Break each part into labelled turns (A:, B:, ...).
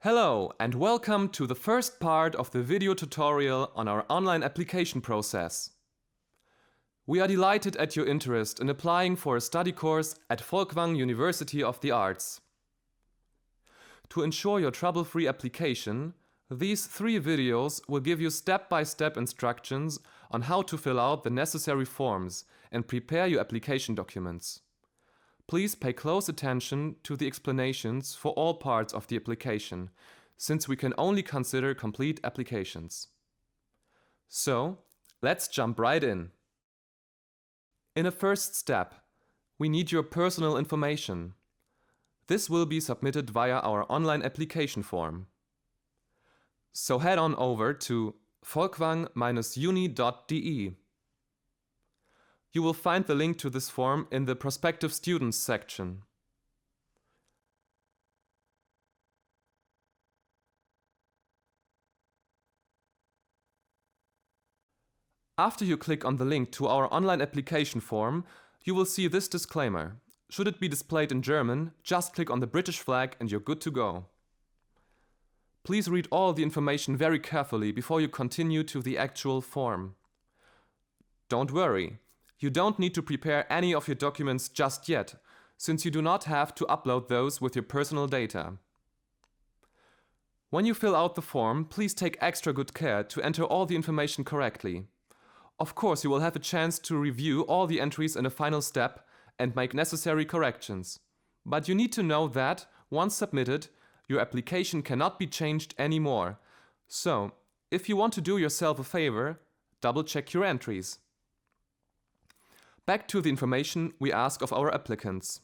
A: Hello and welcome to the first part of the video tutorial on our online application process. We are delighted at your interest in applying for a study course at Folkwang University of the Arts. To ensure your trouble-free application, these 3 videos will give you step-by-step instructions on how to fill out the necessary forms and prepare your application documents. Please pay close attention to the explanations for all parts of the application, since we can only consider complete applications. So, let's jump right in. In a first step, we need your personal information. This will be submitted via our online application form. So head on over to folkwang-uni.de. You will find the link to this form in the Prospective Students section. After you click on the link to our online application form, you will see this disclaimer. Should it be displayed in German, just click on the British flag and you're good to go. Please read all the information very carefully before you continue to the actual form. Don't worry. You don't need to prepare any of your documents just yet, since you do not have to upload those with your personal data. When you fill out the form, please take extra good care to enter all the information correctly. Of course, you will have a chance to review all the entries in a final step and make necessary corrections. But you need to know that, once submitted, your application cannot be changed anymore. So, if you want to do yourself a favor, double-check your entries. Back to the information we ask of our applicants.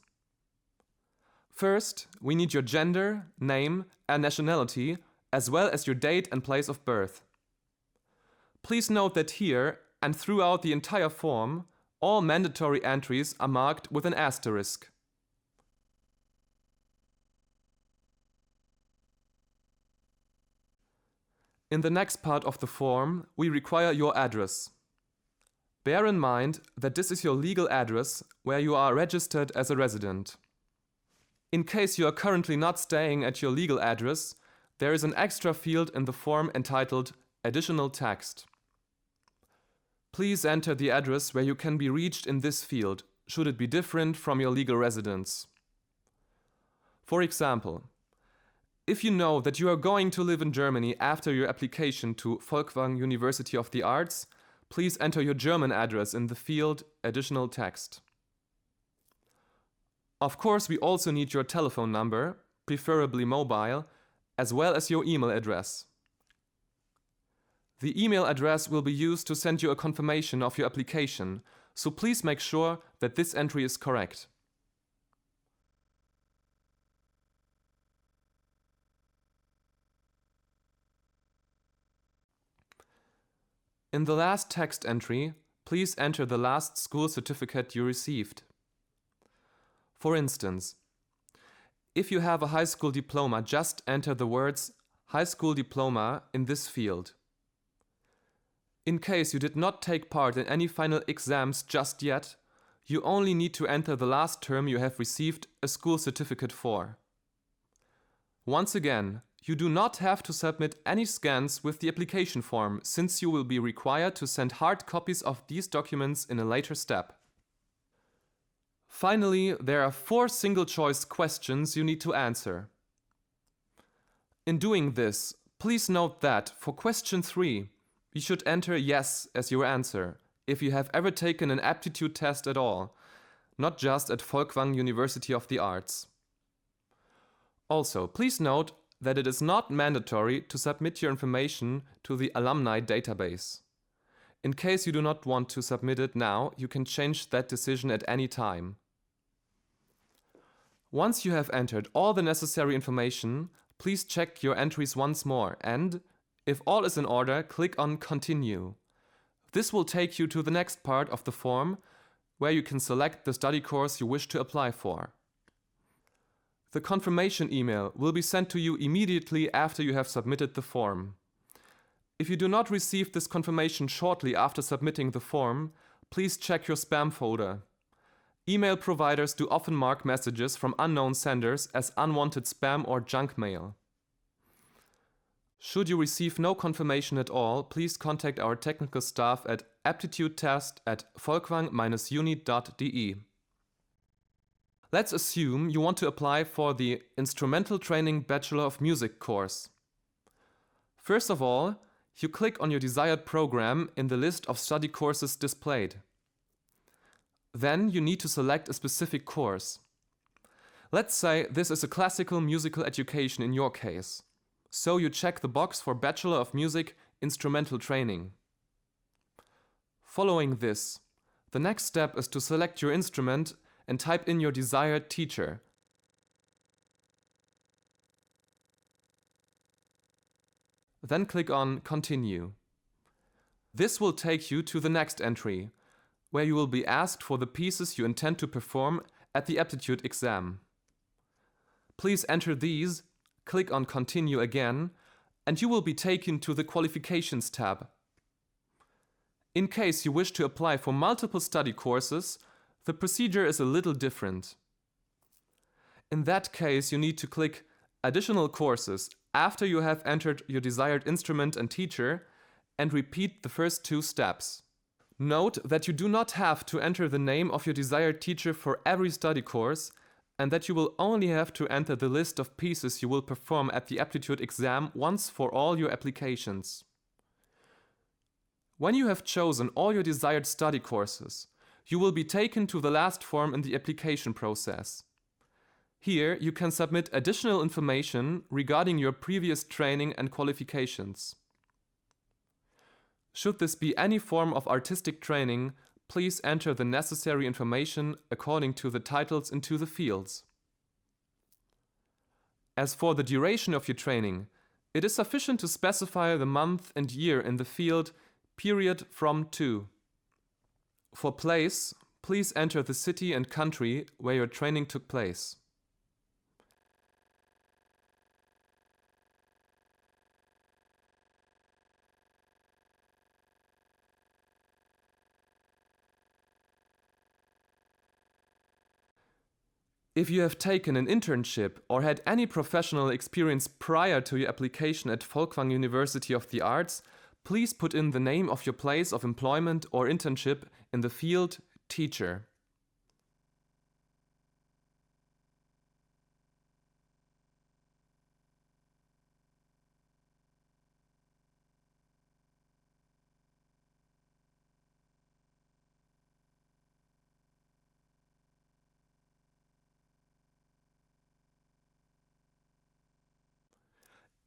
A: First, we need your gender, name, and nationality, as well as your date and place of birth. Please note that here, and throughout the entire form, all mandatory entries are marked with an asterisk. In the next part of the form, we require your address. Bear in mind that this is your legal address where you are registered as a resident. In case you are currently not staying at your legal address, there is an extra field in the form entitled Additional Text. Please enter the address where you can be reached in this field, should it be different from your legal residence. For example, if you know that you are going to live in Germany after your application to Folkwang University of the Arts, please enter your German address in the field Additional Text. Of course, we also need your telephone number, preferably mobile, as well as your email address. The email address will be used to send you a confirmation of your application, so please make sure that this entry is correct. In the last text entry, please enter the last school certificate you received. For instance, if you have a high school diploma, just enter the words high school diploma in this field. In case you did not take part in any final exams just yet, you only need to enter the last term you have received a school certificate for. Once again, you do not have to submit any scans with the application form, since you will be required to send hard copies of these documents in a later step. Finally, there are 4 single-choice questions you need to answer. In doing this, please note that for question 3, you should enter yes as your answer, if you have ever taken an aptitude test at all, not just at Folkwang University of the Arts. Also, please note that it is not mandatory to submit your information to the alumni database. In case you do not want to submit it now, you can change that decision at any time. Once you have entered all the necessary information, please check your entries once more and, if all is in order, click on Continue. This will take you to the next part of the form, where you can select the study course you wish to apply for. The confirmation email will be sent to you immediately after you have submitted the form. If you do not receive this confirmation shortly after submitting the form, please check your spam folder. Email providers do often mark messages from unknown senders as unwanted spam or junk mail. Should you receive no confirmation at all, please contact our technical staff at aptitudetest@folkwang-uni.de. Let's assume you want to apply for the Instrumental Training Bachelor of Music course. First of all, you click on your desired program in the list of study courses displayed. Then you need to select a specific course. Let's say this is a classical musical education in your case. So you check the box for Bachelor of Music Instrumental Training. Following this, the next step is to select your instrument and type in your desired teacher. Then click on Continue. This will take you to the next entry, where you will be asked for the pieces you intend to perform at the aptitude exam. Please enter these, click on Continue again, and you will be taken to the Qualifications tab. In case you wish to apply for multiple study courses, the procedure is a little different. In that case, you need to click Additional Courses after you have entered your desired instrument and teacher, and repeat the first two steps. Note that you do not have to enter the name of your desired teacher for every study course, and that you will only have to enter the list of pieces you will perform at the aptitude exam once for all your applications. When you have chosen all your desired study courses, you will be taken to the last form in the application process. Here you can submit additional information regarding your previous training and qualifications. Should this be any form of artistic training, please enter the necessary information according to the titles into the fields. As for the duration of your training, it is sufficient to specify the month and year in the field period from to. For place, please enter the city and country where your training took place. If you have taken an internship or had any professional experience prior to your application at Folkwang University of the Arts, please put in the name of your place of employment or internship in the field Teacher.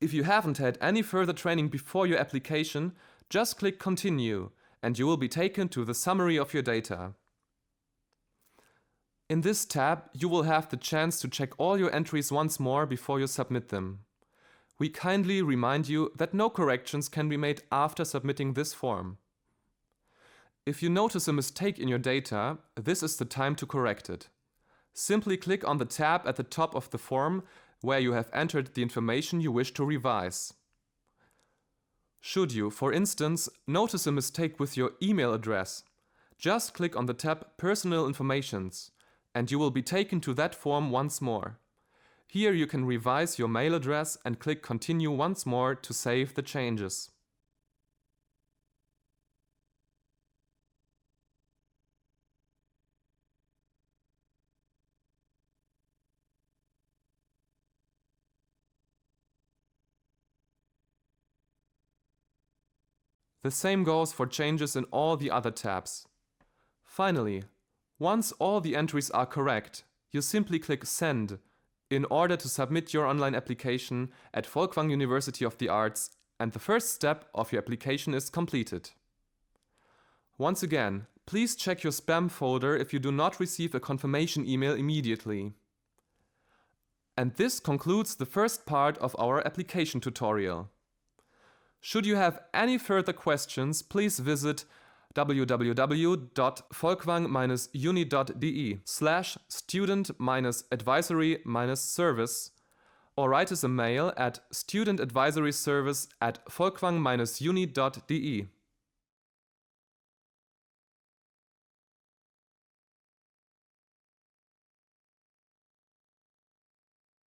A: If you haven't had any further training before your application, just click Continue and you will be taken to the summary of your data. In this tab, you will have the chance to check all your entries once more before you submit them. We kindly remind you that no corrections can be made after submitting this form. If you notice a mistake in your data, this is the time to correct it. Simply click on the tab at the top of the form where you have entered the information you wish to revise. Should you, for instance, notice a mistake with your email address, just click on the tab Personal Informations and you will be taken to that form once more. Here you can revise your mail address and click Continue once more to save the changes. The same goes for changes in all the other tabs. Finally, once all the entries are correct, you simply click Send in order to submit your online application at Folkwang University of the Arts, and the first step of your application is completed. Once again, please check your spam folder if you do not receive a confirmation email immediately. And this concludes the first part of our application tutorial. Should you have any further questions, please visit www.folkwang-uni.de/student-advisory-service or write us a mail at studentadvisoryservice@folkwang-uni.de.